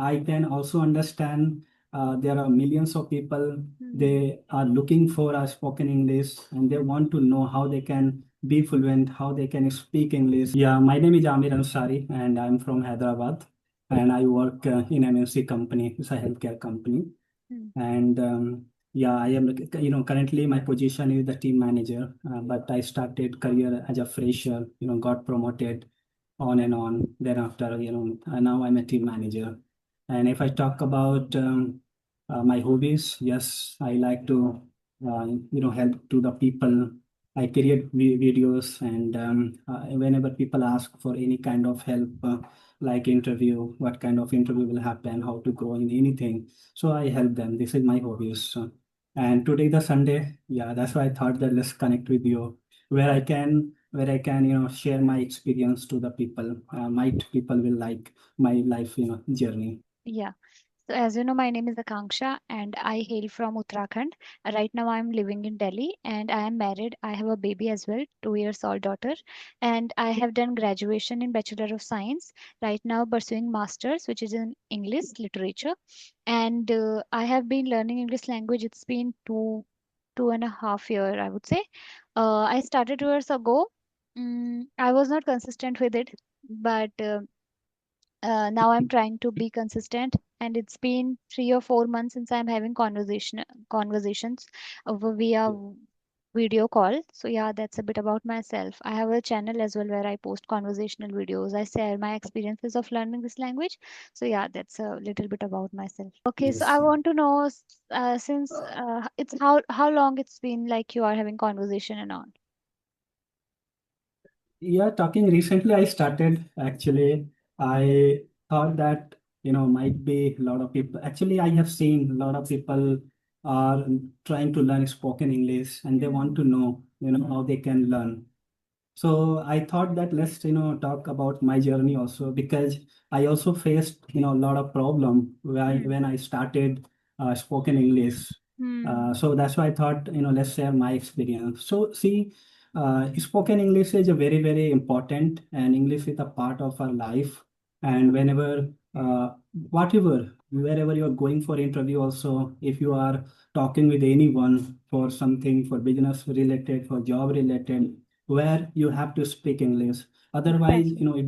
I can also understand there are millions of people, they are looking for a spoken English and they want to know how they can be fluent, how they can speak English. Yeah, my name is Amir Ansari and I'm from Hyderabad and I work in MNC company. It's a healthcare company. Mm. And yeah, I am, currently my position is the team manager, but I started career as a fresher, got promoted on and on. Thereafter, now I'm a team manager. And if I talk about my hobbies, yes, I like to, help to the people. I create videos, and whenever people ask for any kind of help, like interview, what kind of interview will happen, how to grow in anything, so I help them. This is my hobbies. And today the Sunday, yeah, that's why I thought that let's connect with you, where I can share my experience to the people. Might people will like my life journey. Yeah. So, as you know, my name is Akanksha and I hail from Uttarakhand. Right now, I'm living in Delhi and I am married. I have a baby as well, 2 years old daughter. And I have done graduation in Bachelor of Science. Right now, pursuing Masters, which is in English Literature. And I have been learning English language. It's been 2.5 year, I would say. I started 2 years ago. I was not consistent with it, but now I'm trying to be consistent, and it's been 3 or 4 months since I'm having conversations over via video call. So yeah, that's a bit about myself. I have a channel as well where I post conversational videos. I share my experiences of learning this language. So yeah, that's a little bit about myself. Okay, so I Yes. want to know since it's how long it's been like you are having conversation and on. Yeah, talking recently, I started actually. I thought that, might be a lot of people. Actually, I have seen a lot of people are trying to learn spoken English and they want Hmm. to know, how they can learn. So I thought that let's, talk about my journey also because I also faced, a lot of problem Hmm. when I started spoken English. Hmm. So that's why I thought, let's share my experience. So see, spoken English is a very, very important and English is a part of our life. And whenever, whatever, wherever you're going for interview also, if you are talking with anyone for something, for business related, for job related, where you have to speak English. Otherwise, Exactly.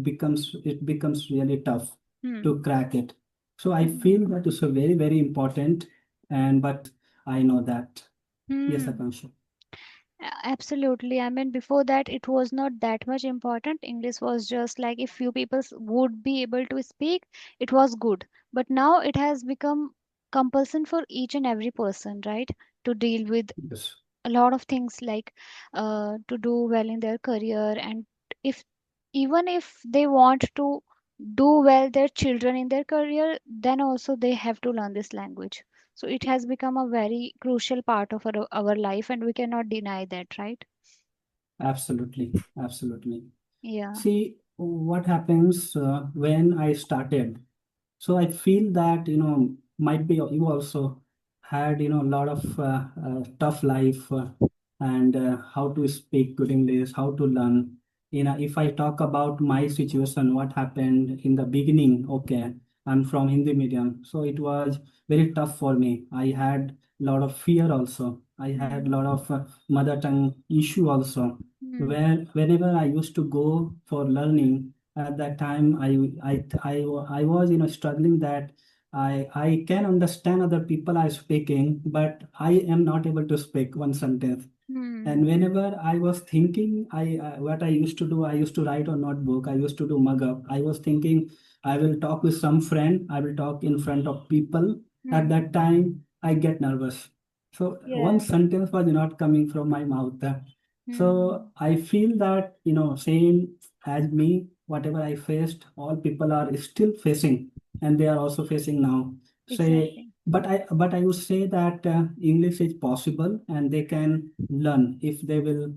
it becomes really tough Hmm. to crack it. So I Hmm. feel that is a very, very important. And but I know that. Yes, Hmm. Akansha. Absolutely. I mean, before that, it was not that much important. English was just like if few people would be able to speak, it was good. But now it has become compulsion for each and every person, right? To deal with Yes. a lot of things like to do well in their career, and if even if they want to do well their children in their career, then also they have to learn this language. So it has become a very crucial part of our life, and we cannot deny that, right? Absolutely. Absolutely. Yeah. See, what happens when I started. So I feel that, might be you also had, a lot of tough life and how to speak good English, how to learn. If I talk about my situation, what happened in the beginning, okay, I'm from Hindi medium. So it was very tough for me. I had a lot of fear also. I had a Hmm. lot of mother tongue issue also. Hmm. Where whenever I used to go for learning, at that time I was struggling that I can understand other people are speaking but I am not able to speak one sentence. Hmm. And whenever I was thinking, what I used to do, I used to write on notebook. I used to do mug up. I was thinking, I will talk with some friend. I will talk in front of people. At Hmm. that time, I get nervous. So one Yeah. sentence was not coming from my mouth. So Hmm. I feel that same as me, whatever I faced, all people are still facing, and they are also facing now. Say, Exactly. but I would say that English is possible, and they can learn if they will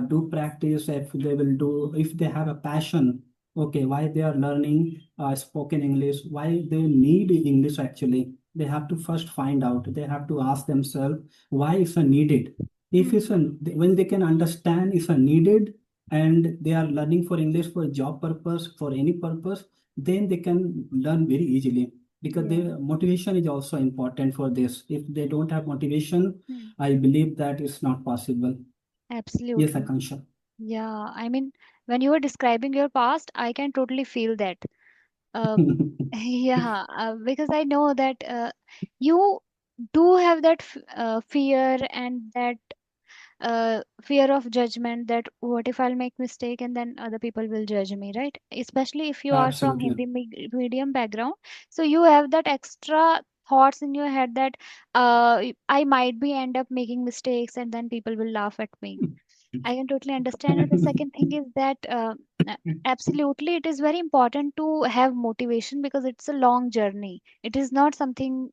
do practice, if they have a passion. Okay, why they are learning spoken English, why they need English actually. They have to first find out. They have to ask themselves why it's a needed. If it's Hmm. a when they can understand it's a needed and they are learning for English for job purpose, for any purpose, then they can learn very easily. because Yeah. the motivation is also important for this. If they don't have motivation, Hmm. I believe that it's not possible. Yes, Absolutely. Akansha. Yeah. I mean, when you were describing your past, I can totally feel that. Um, yeah, because I know that you do have that fear and that fear of judgment, that what if I'll make mistake and then other people will judge me, right? Especially if you are from Absolutely. Hindi medium background, so you have that extra thoughts in your head that I might be end up making mistakes and then people will laugh at me. I can totally understand. And the second thing is that uh, absolutely it is very important to have motivation because it's a long journey. It is not something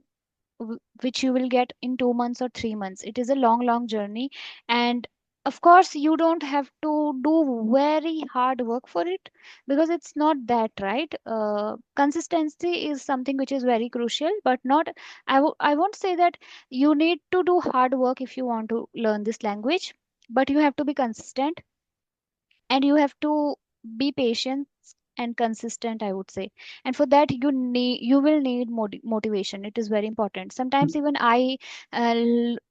which you will get in 2 months or 3 months. It is a long, long journey. And of course, you don't have to do very hard work for it because it's not that, right? Consistency is something which is very crucial, but not, I won't say that you need to do hard work if you want to learn this language, but you have to be consistent and you have to be patient and consistent, I would say. And for that you will need motivation. It is very important. Sometimes even I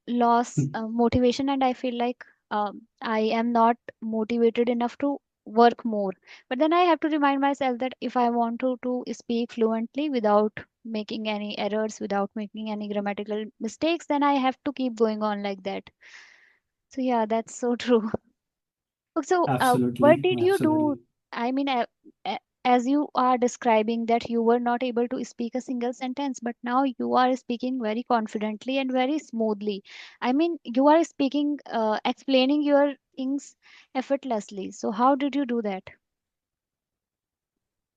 lost motivation and I feel like I am not motivated enough to work more. But then I have to remind myself that if I want to speak fluently without making any errors, without making any grammatical mistakes, then I have to keep going on like that. So yeah, that's so true. So, what Absolutely. did you do? Absolutely. I mean, as you are describing that you were not able to speak a single sentence, but now you are speaking very confidently and very smoothly. I mean, you are speaking, explaining your things effortlessly. So, how did you do that?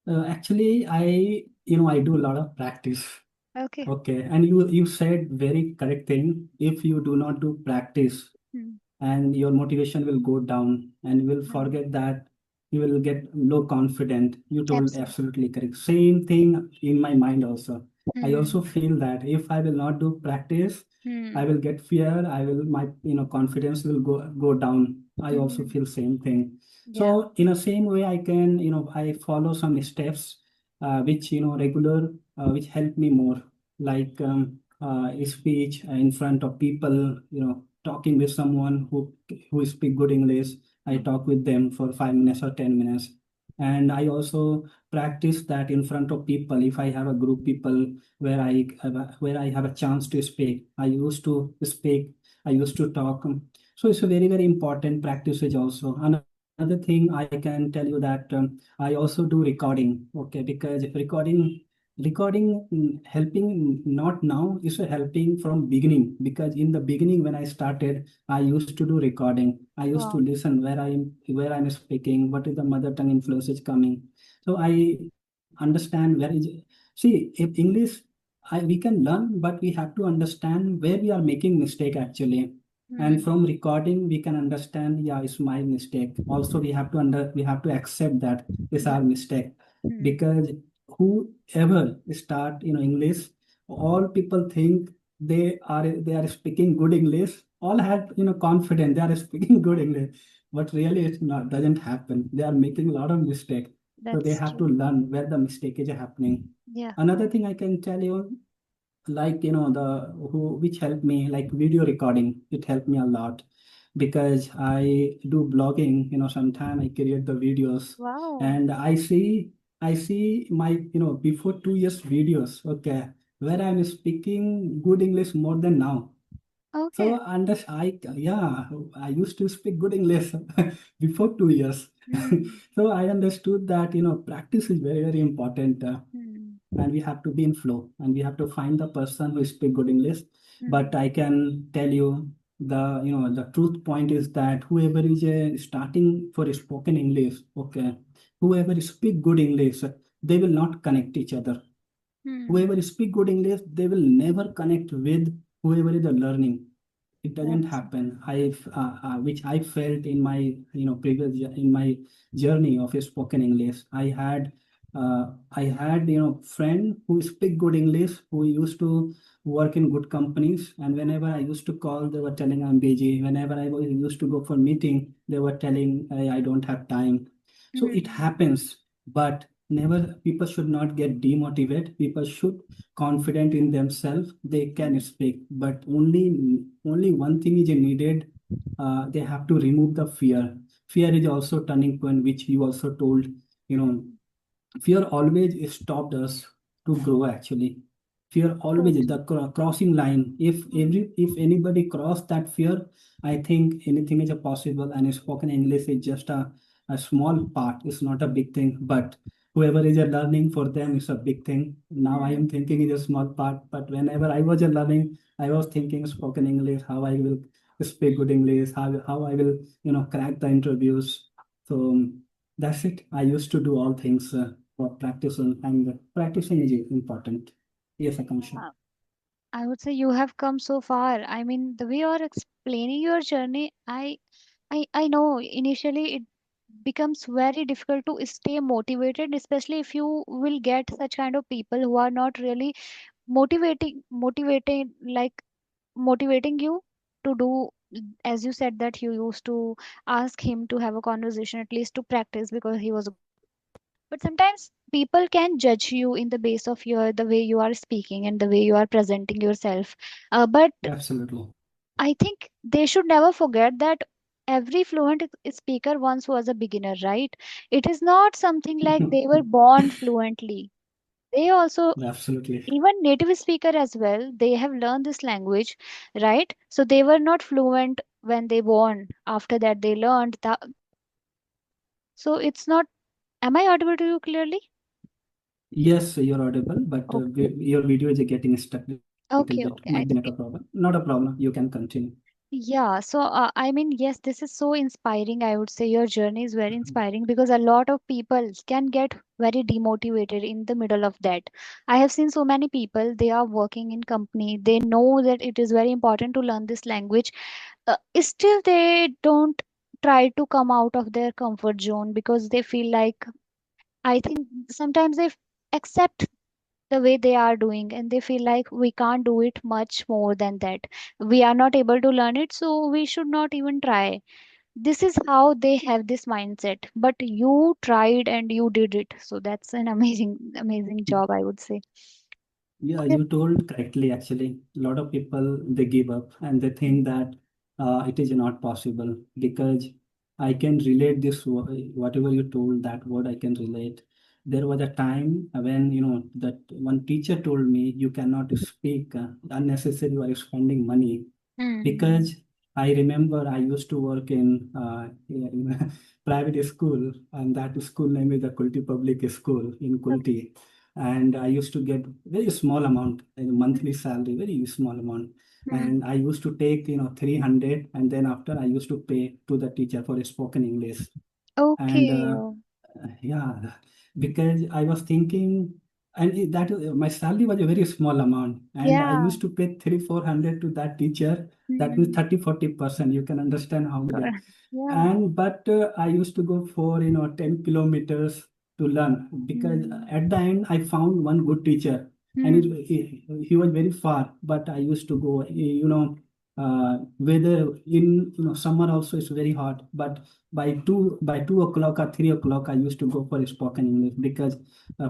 Actually, I do a lot of practice. Okay. Okay, and you said very correct thing. If you do not do practice, Hmm. and your motivation will go down, and you will Hmm. forget that, you will get low confident. You told Absolutely. absolutely correct. Same thing in my mind also. I Hmm. also feel that if I will not do practice, I Hmm. will get fear. I will my confidence will go down. I also Hmm. feel same thing. Yeah. So in the same way, I can I follow some steps, which regular, which help me more, like speech in front of people, talking with someone who speak good English. I Hmm. talk with them for 5 minutes or 10 minutes, and I also practice that in front of people. If I have a group people where I have a chance to speak, I used to speak. I used to talk. So it's a very very important practice. Is also another thing I can tell you that I also do recording. Okay, because recording helping not now is helping from beginning, because in the beginning when I started, I used to do recording. I used to Wow. listen where I'm speaking, what is the mother tongue influence is coming. So I understand where is, see, if English, we can learn, but we have to understand where we are making mistake actually. And Hmm. from recording we can understand, yeah, it's my mistake. Also we have to accept that it's our Hmm. mistake. Hmm. Because whoever start English, all people think they are speaking good English. All have confidence they are speaking good English, but really it's not, doesn't happen. They are making a lot of mistake. So they That's have to true. learn where the mistake is happening. Yeah. Another thing I can tell you, like the who which helped me, like video recording, it helped me a lot. Because I do blogging, sometimes I create the videos, Wow. and I see my before 2 years videos, okay, where I'm speaking good English more than now. Okay. So yeah, I used to speak good English before 2 years. Hmm. So I understood that practice is very very important, Hmm. and we have to be in flow, and we have to find the person who speak good English. But Hmm. I can tell you, the truth point is that whoever is starting for spoken English, okay, whoever speak good English, they will not connect each other. Hmm. Whoever speak good English, they will never connect with whoever is learning. It doesn't That's happen. Which I felt in my in my journey of spoken English. I had friend who speak good English, who used to work in good companies, and whenever I used to call, they were telling I'm busy. Whenever used to go for meeting, they were telling I don't have time. So it hmm. happens. But never, people should not get demotivated. People should confident in themselves. They can speak, but only one thing is needed. They have to remove the fear. Fear is also turning point, which you also told. You know, fear always stopped us to grow. Actually, fear always Totally. the crossing line. If anybody cross that fear, I think anything is a possible. And spoken English is just a small part. It's not a big thing, but whoever is a learning, for them is a big thing. Now I Hmm. am thinking is a small part, but whenever I was a learning, I was thinking spoken English, how I will speak good English, how I will crack the interviews. So that's it. I used to do all things for practicing, and practicing is important. Yes, Akansha. Yeah. I would say you have come so far. I mean, the way you are explaining your journey, I know initially it becomes very difficult to stay motivated, especially if you will get such kind of people who are not really like motivating you to do, as you said that you used to ask him to have a conversation at least to practice because he was good. But sometimes people can judge you in the base of your the way you are speaking and the way you are presenting yourself. But Absolutely. I think they should never forget that every fluent speaker once was a beginner, right? It is not something like they were born fluently. They also, Absolutely. even native speaker as well, they have learned this language, right? So they were not fluent when they born. After that, they learned that. So it's not. Am I audible to you clearly? Yes, you're audible, but Okay. your video is getting stuck a little bit. Okay. Might be Okay. network problem. Not a problem. You can continue. Yeah, so I mean, yes, this is so inspiring. I would say your journey is very inspiring because a lot of people can get very demotivated in the middle of that. I have seen so many people, they are working in company, they know that it is very important to learn this language. Still, they don't try to come out of their comfort zone because they feel like, I think sometimes they accept the way they are doing and they feel like we can't do it much more than that, we are not able to learn it, so we should not even try. This is how they have this mindset, but you tried and you did it, so that's an amazing job, I would say. Yeah, Okay. you told correctly actually. A lot of people they give up and they think that it is not possible, because I can relate this whatever you told, that word I can relate. There was a time when that one teacher told me you cannot speak unnecessary or spending money, Mm-hmm. because I remember I used to work in a private school, and that school name is the Kulti Public School in Okay. Kulti, and I used to get very small amount, monthly salary, very small amount, Hmm. and I used to take 300, and then after I used to pay to the teacher for spoken English, and Okay. yeah, because I was thinking, and my salary was a very small amount, and I Yeah. used to pay 300-400 to that teacher. That means Hmm. 30-40%. You can understand how much. Yeah. And but I used to go for 10 kilometers to learn, because Hmm. at the end I found one good teacher, and Hmm. he was very far, but I used to go. Weather in summer also is very hot, but by 2 o'clock or 3 o'clock I used to go for spoken English, because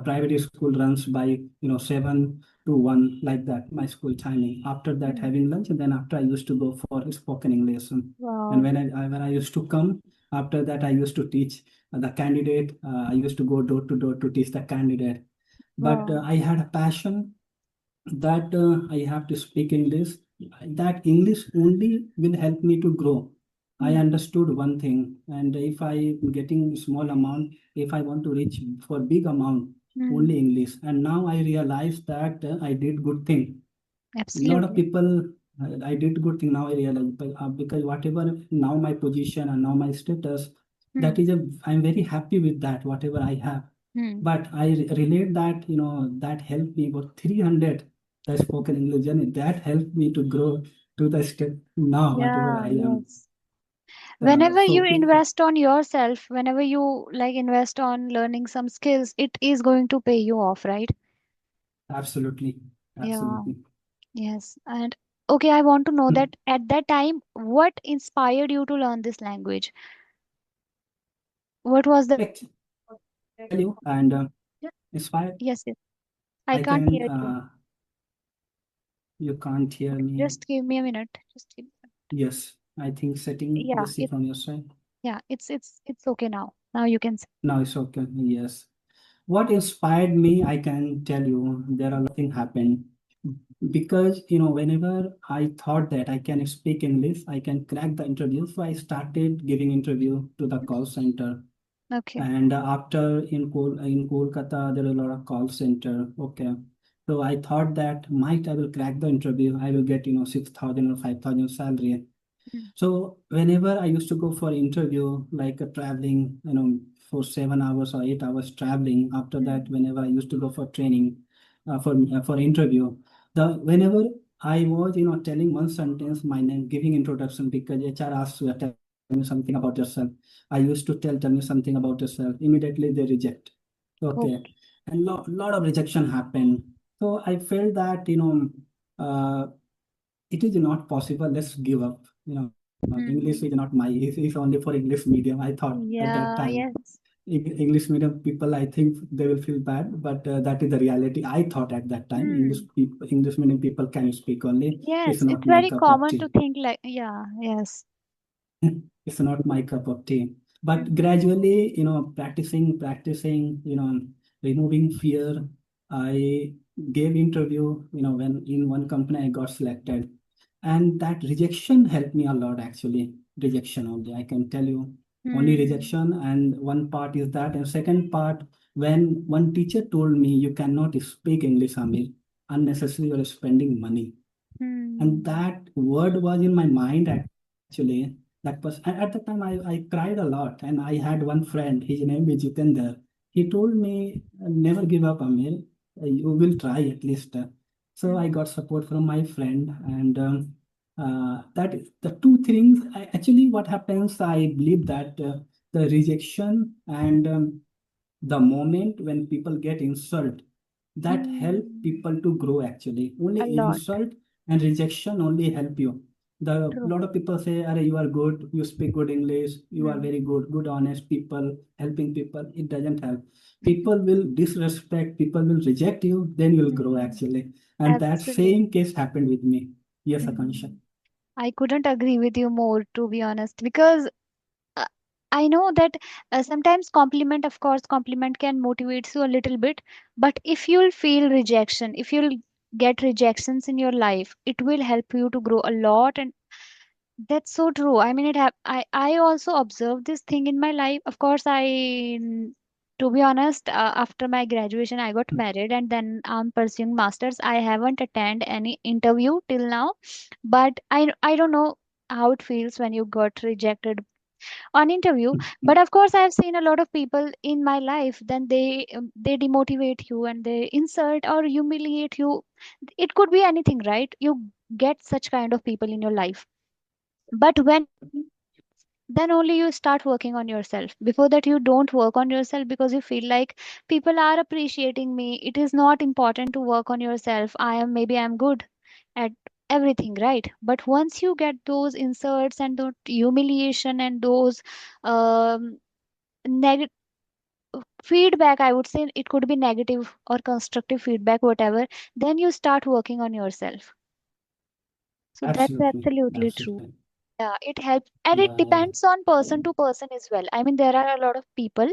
private school runs by 7 to 1, like that my school timing. After that, Hmm. having lunch, and then after I used to go for spoken English. And Wow. when I used to come, after that I used to teach the candidate. I used to go door to door to teach the candidate. But Wow. I had a passion that I have to speak English. That English only will help me to grow. I Hmm. understood one thing, and if I am getting small amount, if I want to reach for big amount, Hmm. only English. And now I realize that I did good thing. A lot of Absolutely. people, I did good thing. Now I realize, because whatever now my position and now my status, that Hmm. is I'm very happy with that, whatever I have. Hmm. But I relate that, that helped me about 300, the spoken English journey, that helped me to grow to the step now, whatever Yeah, I am. yes. Whenever you So people, invest on yourself, whenever you like invest on learning some skills, it is going to pay you off, right? absolutely, Yeah, absolutely. yes. And okay, I want to know that at that time, what inspired you to learn this language? What was the Let me tell you, and Inspired, Yes, yes. I I can't can, hear you. you can't hear me. Just give me a minute. Just give. Yes, I think setting, Yeah, let's see from your side. it's okay now. Now you can say. Now it's okay. Yes. What inspired me, I can tell you, there are a lot of things happened. Because, whenever I thought that I can speak English, I can crack the interview. So I started giving interview to the call center. Okay. And after in Kolkata, there are a lot of call center. Okay. So I thought that might I will crack the interview. I will get, 6,000 or 5,000 salary. Mm, So whenever I used to go for interview, like traveling, for 7 hours or 8 hours traveling. After that, mm, whenever I used to go for training, for interview, the whenever I was, telling one sentence, my name, giving introduction because HR asks you, tell me something about yourself. I used to tell me something about yourself. Immediately they reject. Okay, okay. and lot of rejection happened. So I felt that, uh, it is not possible. Let's give up. English is Mm, not my. It's only for English medium. I thought at that yeah, time. yes. English medium people, I think they will feel bad, but that is the reality. I thought at that time Hmm. English medium people can speak only. It's Yes, it's not my very cup of common tea. to think like, yeah, yes. It's not my cup of tea. But Mm, gradually, practicing, removing fear. I gave interview, when in one company I got selected. And that rejection helped me a lot, actually. Rejection only, I can tell you. Only mm, rejection. And one part is that. And second part, when one teacher told me, you cannot speak English, Amir. Unnecessarily, you're spending money. And mm, that word was in my mind, actually. That was at the time I cried a lot. And I had one friend, his name is Jitender. He told me, never give up, Amir. You will try at least. So I mm, got support from my friend. And that is the two things. Actually, what happens, I believe that the rejection and the moment when people get insult, that help mm. people to grow, actually. A Only lot. insult and rejection only help you. The True. lot of people say, "Are you are good, you speak good English, you are Mm, very good, honest people, helping people." It doesn't help. People will disrespect, people will reject you, then you will grow, mm. actually. And that Absolutely. same case happened with me. Yes, Akansha. Mm. I couldn't agree with you more, to be honest, because uh, I know that sometimes compliment, of course, compliment can motivate you a little bit, but if you'll feel rejection, if you'll get rejections in your life, it will help you to grow a lot. And that's so true. I mean, I also observed this thing in my life. Of course, to be honest, after my graduation, I got married and then I'm pursuing masters. I haven't attended any interview till now, but I don't know how it feels when you got rejected on interview. But of course, I've seen a lot of people in my life. Then they demotivate you and they insult or humiliate you. It could be anything, right? You get such kind of people in your life, but when then only you start working on yourself. Before that, you don't work on yourself because you feel like people are appreciating me. It is not important to work on yourself. Maybe I'm good at everything, right? But once you get those insults and the humiliation and those um, negative feedback, I would say it could be negative or constructive feedback, whatever, then you start working on yourself. So that's Absolutely. absolutely true. Absolutely. Yeah, it helps, and it Yeah. depends on person to person as well. I mean, there are a lot of people,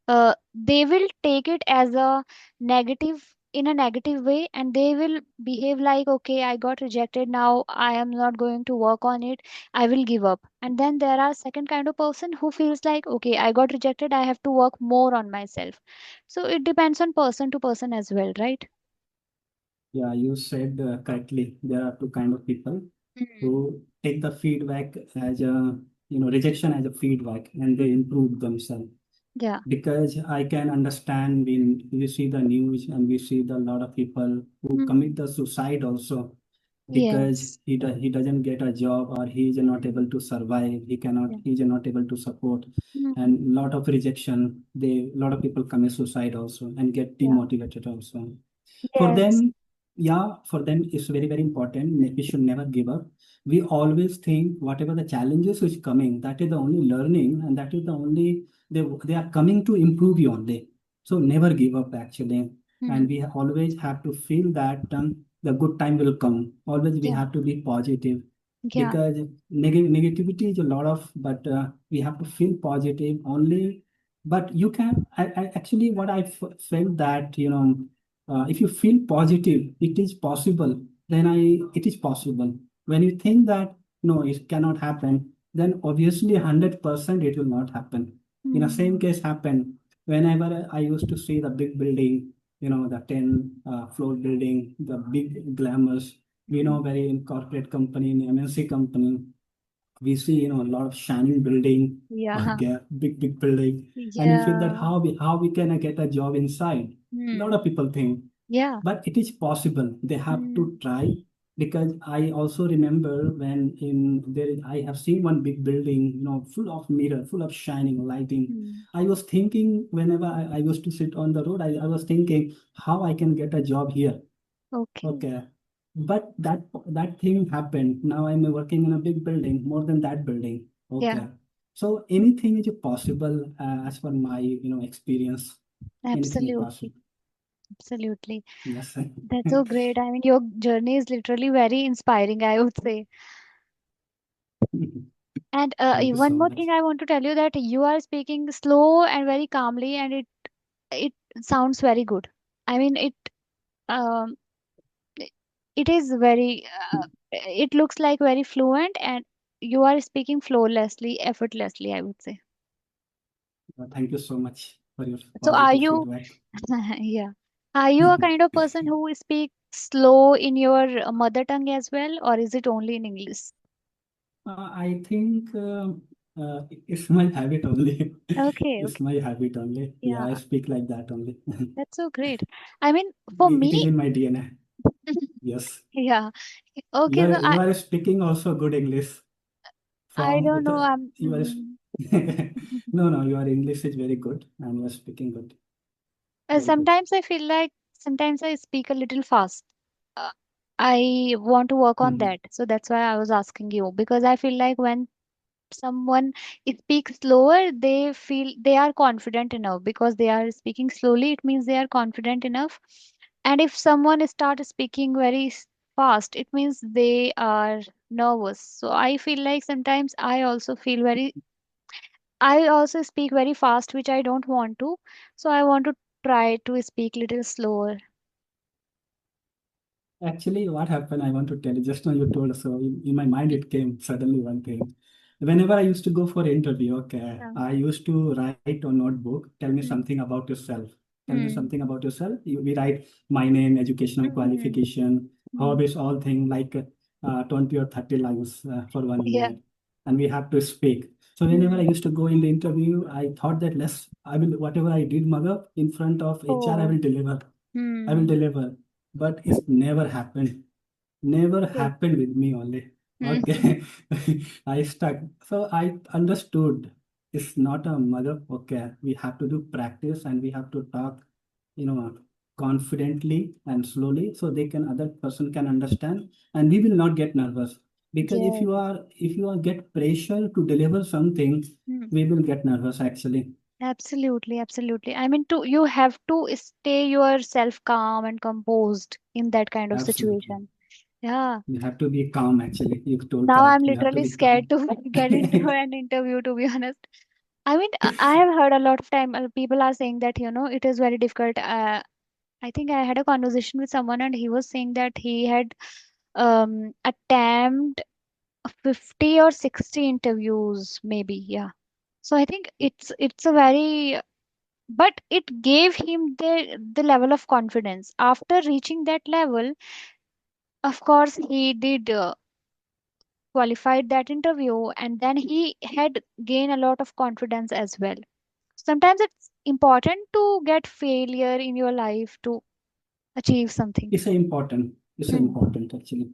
they will take it as a negative in a negative way, and they will behave like, okay, I got rejected, now I am not going to work on it, I will give up. And then there are second kind of person who feels like, okay, I got rejected, I have to work more on myself. So it depends on person to person as well, right? Yeah, you said correctly. There are two kind of people Mm. who take the feedback as a, rejection as a feedback, and they improve themselves. Yeah. Because I can understand when we see the news and we see the lot of people who commit Mm. the suicide also, because Yes. he doesn't get a job, or he is not able to survive. Yeah. He is not able to support, Mm. and lot of rejection. They lot of people commit suicide also and get Yeah. demotivated also. For Yes. them, yeah, for them it's very, very important. We should never give up. We always think whatever the challenges which coming, that is the only learning, and that is the only they are coming to improve you only. So never give up actually. And Hmm. we always have to feel that the good time will come. Always we Yeah. have to be positive Yeah. because negativity is a lot of, but we have to feel positive only. But you can, I actually what I felt that, if you feel positive, it is possible. Then it is possible. When you think that no, it cannot happen, then obviously 100% it will not happen. In the same Hmm. case happened whenever I used to see the big building, the 10 floor building, the big glamours, Hmm. very in corporate company, in MNC company, we see, a lot of shining building, Yeah. okay, big building, and we feel that Yeah. how we can get a job inside. A lot Hmm. of people think, Yeah. but it is possible. They have Hmm. to try because I also remember when in there I have seen one big building, full of mirror, full of shining lighting. Hmm. I was thinking whenever I used to sit on the road, I was thinking how I can get a job here. Okay. Okay. But that thing happened. Now I'm working in a big building, more than that building. Yeah. Okay. So anything is possible as per my experience. Anything is Absolutely. possible. Absolutely. Yes. That's so great. I mean, your journey is literally very inspiring, I would say. And Thank you one so more much. thing I want to tell you that you are speaking slow and very calmly, and it sounds very good. I mean, um it is very it looks like very fluent, and you are speaking flawlessly, effortlessly, I would say. Thank you so much for your So are positive you feedback. yeah, are you a kind of person who speaks slow in your mother tongue as well, or is it only in English? I think it's my habit only. Okay, It's okay. my habit only. Yeah, I Yeah, speak like that only. that's so great. I mean, for It is me, in my DNA. Yes. yeah. Okay, You so are, you are speaking also good English. I From don't know. you are no, your English is very good and you are speaking good, very good. Sometimes I feel like sometimes I speak a little fast. Uh, I want to work on Mhm. that. So that's why I was asking you because I feel like when someone speaks slower, they feel they are confident enough because they are speaking slowly. It means they are confident enough. And if someone starts speaking very fast, it means they are nervous. So I feel like sometimes I also speak very fast, which I don't want to. So I want to try to speak little slower. Actually, what happened, I want to tell you, just now you told, so in my mind it came suddenly one thing. Whenever I used to go for interview, okay, Yeah. I used to write on notebook, tell me Mm. something about yourself. Tell me Mm. something about yourself. We write my name, educational Mm. qualification, Mm. hobbies, all thing like 20 or 30 lines for one Yeah. minute. And we have to speak. So whenever I Mm. used to go in the interview, I thought that I will, whatever I did, mother, in front of HR, I Oh. will deliver. I will Mm. deliver. But it's never happened. Never Okay. happened with me only. Mm. Okay. I stuck. So I understood it's not a mother. Okay. We have to do practice and we have to talk, you know, confidently and slowly so they can other person can understand and we will not get nervous. Because if Yes. you are get pressure to deliver something, Mm. we will get nervous actually. Absolutely, absolutely. I mean, to you have to stay yourself calm and composed in that kind of Absolutely. situation. Yeah. You have to be calm actually. You told Now I'm correct. You have to literally be scared calm. to get into an interview, to be honest. I mean, I have heard a lot of time people are saying that, it is very difficult. I think I had a conversation with someone and he was saying that he had attempted 50 or 60 interviews, maybe. Yeah. So I think it's a very but it gave him the level of confidence. After reaching that level, of course, he did qualified that interview and then he had gained a lot of confidence as well. Sometimes it's important to get failure in your life to achieve something. It's a important. It's a Hmm. important actually.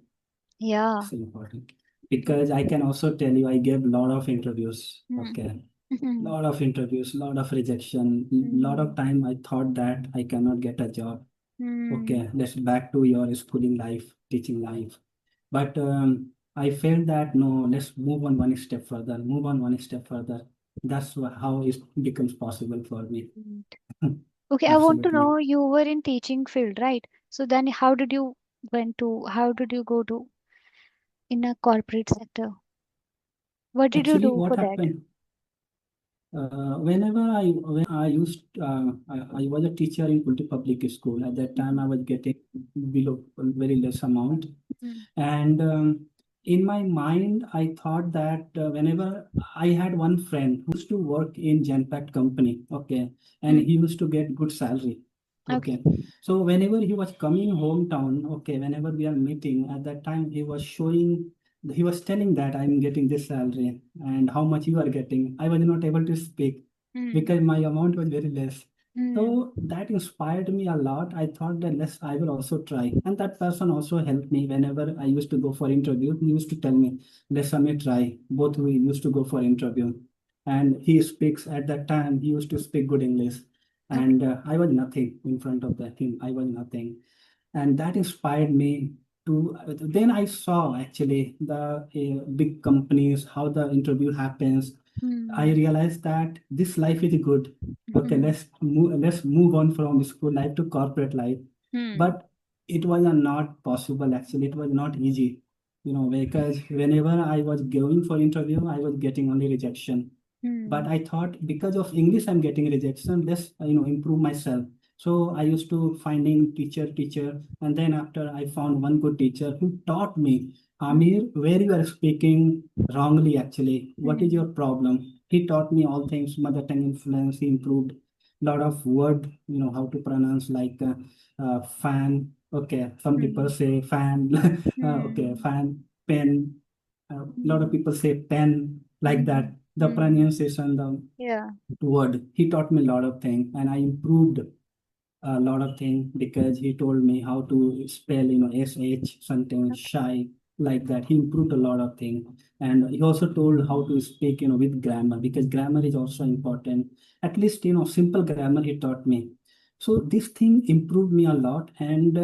Yeah. It's important because I can also tell you I gave a lot of interviews. Hmm. Okay, Hmm. lot of interviews, lot of rejection. Lot of Hmm. time I thought that I cannot get a job. Hmm. Okay, let's back to your schooling life, teaching life. But I felt that no, let's move on one step further. Move on one step further. That's how it becomes possible for me. Hmm. Okay, I want to Absolutely. know, you were in teaching field, right? So then how did you go to in a corporate sector? What did you Actually, do what for that? happened? Whenever when I used I was a teacher in Kulti Public School. At that time, Mm, I was getting below very less amount. mm, And in my mind, I thought that whenever I had one friend who used to work in Genpact company, okay, and mm. he used to get good salary, Okay. okay. So whenever he was coming hometown, okay, whenever we are meeting, at that time he was telling that I'm getting this salary and how much you are getting. I was not able to speak Mm, because my amount was very less. mm, So that inspired me a lot. I thought that I will also try. And that person also helped me whenever I used to go for interview. He used to tell me, let's me try. Both we used to go for interview. And he speaks at that time, he used to speak good English. okay. And I was nothing in front of him. I was nothing. And that inspired me to, then I saw actually the big companies, how the interview happens. I Mm, realized that this life is good. Okay, mm, let's move on from school life to corporate life. mm, But it was not possible actually. It was not easy, because whenever I was going for interview, I was getting only rejection. But mm, I thought because of English, I'm getting rejection. Let's improve myself. So I used to finding teacher, and then after I found one good teacher who taught me, mm, Amir, where you are speaking wrongly actually. What is your mm, problem? He taught me all things, mother tongue influence. He improved lot of word, how to pronounce like fan. Okay, some people mm, say fan. Okay, mm, fan, pen. A lot of mm, people say pen like mm, that. The mm. pronunciation, the Yeah. word. He taught me a lot of things, and I improved a lot of things because he told me how to spell, sh something Okay. shy like that. He improved a lot of things, and he also told how to speak, with grammar because grammar is also important. At least simple grammar he taught me. So this thing improved me a lot, and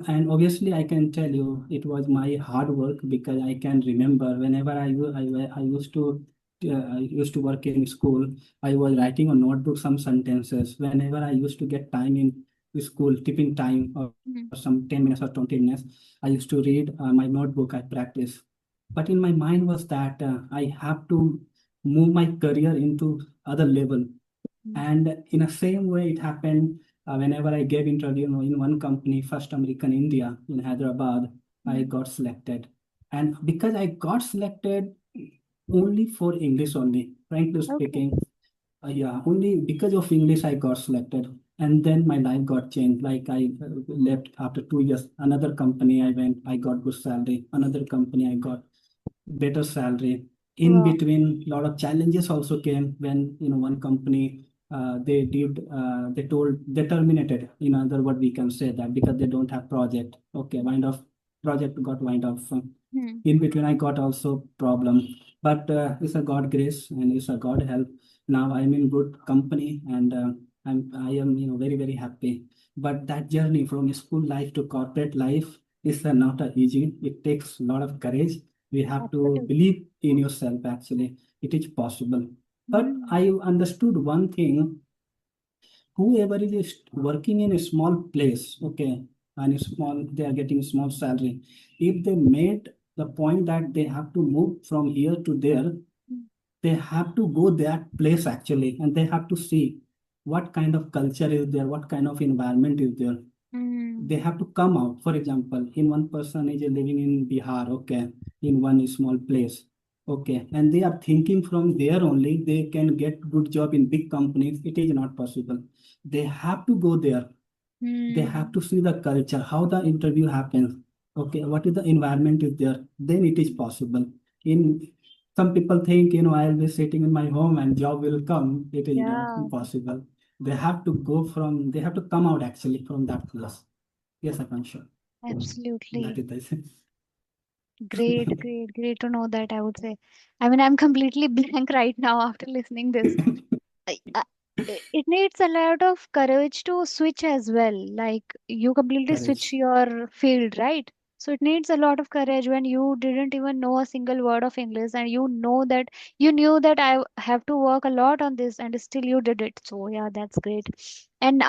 and obviously I can tell you it was my hard work because I can remember whenever I used to work in school. I was writing on notebook some sentences whenever I used to get time in school, tipping time or Mm, some 10 minutes or 20 minutes. I used to read my notebook, I practice. But in my mind was that I have to move my career into other level. mm, And in the same way, it happened whenever I gave interview in one company, First American India in Hyderabad, I mm. got selected. And because I got selected only for English only, frankly Okay. speaking, yeah, only because of English I got selected. And then my life got changed. Like I left after 2 years. Another company I went, I got good salary. Another company I got better salary. In Wow. between, a lot of challenges also came when one company they told they terminated. In other word, we can say that because they don't have project. Okay, wind off project got wind off. Mm, In between, I got also problem, but it's a God grace and it's a God help. Now I'm in good company and I am very very happy. But that journey from school life to corporate life is not easy. It takes a lot of courage. We have to absolutely. believe in yourself actually. It is possible. But Mm, I understood one thing, whoever is working in a small place, okay, and they are getting small salary. If they made the point that they have to move from here to there, mm, they have to go that place actually, and they have to see what kind of culture is there, what kind of environment is there. mm, They have to come out. For example, in one person is living in Bihar, okay, in one small place, okay, and they are thinking from there only they can get good job in big companies. It is not possible. They have to go there. They have mm, to see the culture, how the interview happens. Okay, what is the environment is there? Then it is possible. In some people think, I'll be sitting in my home and job will come. It is yeah, impossible. They have to come out actually from that place. Yes, I can sure. That absolutely. is the Great, great, great to know that, I would say. I mean, I'm completely blank right now after listening this. I, I, it needs a lot of courage to switch as well. Like you completely switch courage. your field, right? So it needs a lot of courage when you didn't even know a single word of English, and you knew that I have to work a lot on this, and still you did it. So yeah, that's great. And